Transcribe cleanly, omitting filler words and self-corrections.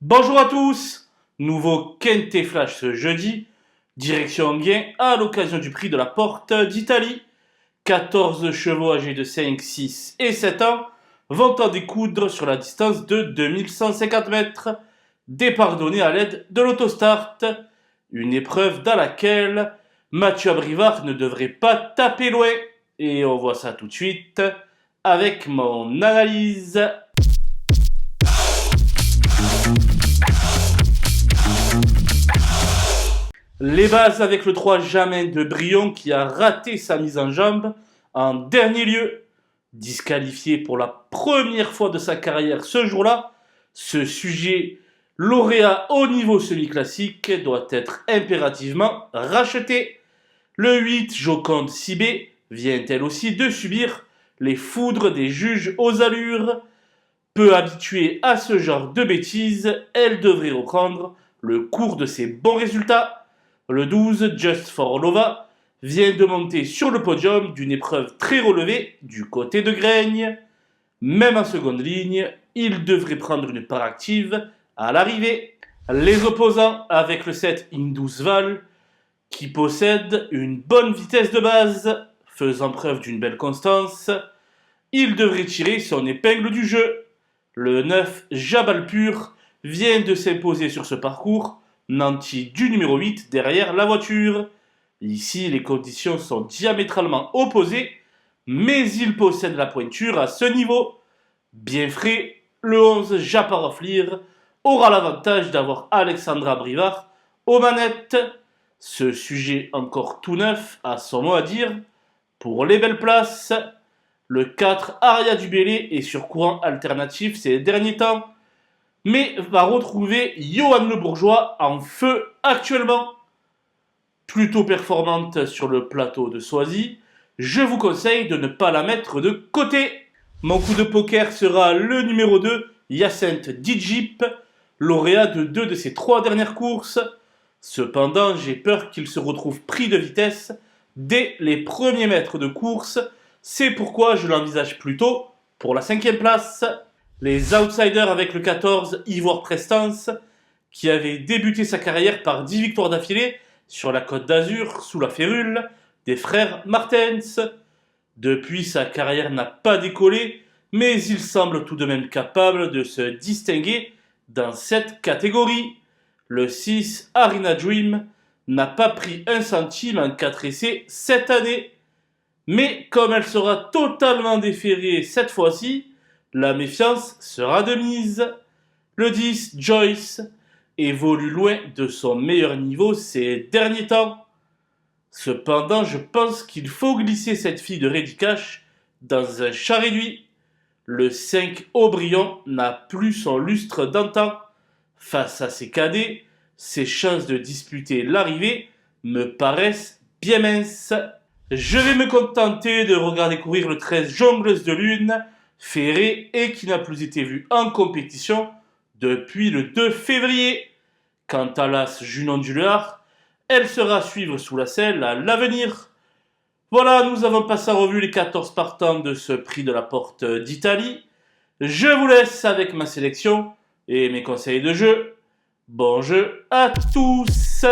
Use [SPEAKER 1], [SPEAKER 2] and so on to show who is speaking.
[SPEAKER 1] Bonjour à tous, nouveau Quintet Flash ce jeudi, direction Enghien à l'occasion du prix de la Porte d'Italie. 14 chevaux âgés de 5, 6 et 7 ans vont en découdre sur la distance de 2150 mètres. Départ donné à l'aide de l'autostart, une épreuve dans laquelle Mathieu Abrivard ne devrait pas taper loin. Et on voit ça tout de suite avec mon analyse. Les bases avec le 3 Jamin de Brion qui a raté sa mise en jambe en dernier lieu. Disqualifié pour la première fois de sa carrière ce jour-là, ce sujet lauréat au niveau semi-classique doit être impérativement racheté. Le 8 Joconde Sibé vient elle aussi de subir les foudres des juges aux allures. Peu habituée à ce genre de bêtises, elle devrait reprendre le cours de ses bons résultats. Le 12, Just for Lova, vient de monter sur le podium d'une épreuve très relevée du côté de Graigne. Même en seconde ligne, il devrait prendre une part active à l'arrivée. Les opposants avec le 7 Indusval, qui possède une bonne vitesse de base, faisant preuve d'une belle constance, il devrait tirer son épingle du jeu. Le 9 Jabal Pur vient de s'imposer sur ce parcours, nanti du numéro 8 derrière la voiture. Ici, les conditions sont diamétralement opposées, mais il possède la pointure à ce niveau. Bien frais, le 11 Japaroflir aura l'avantage d'avoir Alexandra Brivard aux manettes. Ce sujet encore tout neuf a son mot à dire. Pour les belles places, le 4 Aria du Bélé est sur courant alternatif ces derniers temps, mais va retrouver Johan Le Bourgeois en feu actuellement. Plutôt performante sur le plateau de Soisy, je vous conseille de ne pas la mettre de côté. Mon coup de poker sera le numéro 2, Hyacinthe Dijip, lauréat de 2 de ses 3 dernières courses. Cependant, j'ai peur qu'il se retrouve pris de vitesse dès les premiers mètres de course. C'est pourquoi je l'envisage plutôt pour la 5e place. Les outsiders avec le 14, Ivoire Prestance, qui avait débuté sa carrière par 10 victoires d'affilée sur la Côte d'Azur sous la férule des frères Martens. Depuis, sa carrière n'a pas décollé, mais il semble tout de même capable de se distinguer dans cette catégorie. Le 6, Arena Dream, n'a pas pris un centime en 4 essais cette année. Mais comme elle sera totalement déférée cette fois-ci, la méfiance sera de mise. Le 10, Joyce, évolue loin de son meilleur niveau ces derniers temps. Cependant, je pense qu'il faut glisser cette fille de Redicache dans un chat réduit. Le 5, Aubryon, n'a plus son lustre d'antan. Face à ses cadets, ses chances de disputer l'arrivée me paraissent bien minces. Je vais me contenter de regarder courir le 13 Jongleuse de Lune, ferré et qui n'a plus été vu en compétition depuis le 2 février. Quant à l'As Junon du Luard, elle sera à suivre sous la selle à l'avenir. Voilà, nous avons passé en revue les 14 partants de ce prix de la Porte d'Italie. Je vous laisse avec ma sélection et mes conseils de jeu. Bon jeu à tous!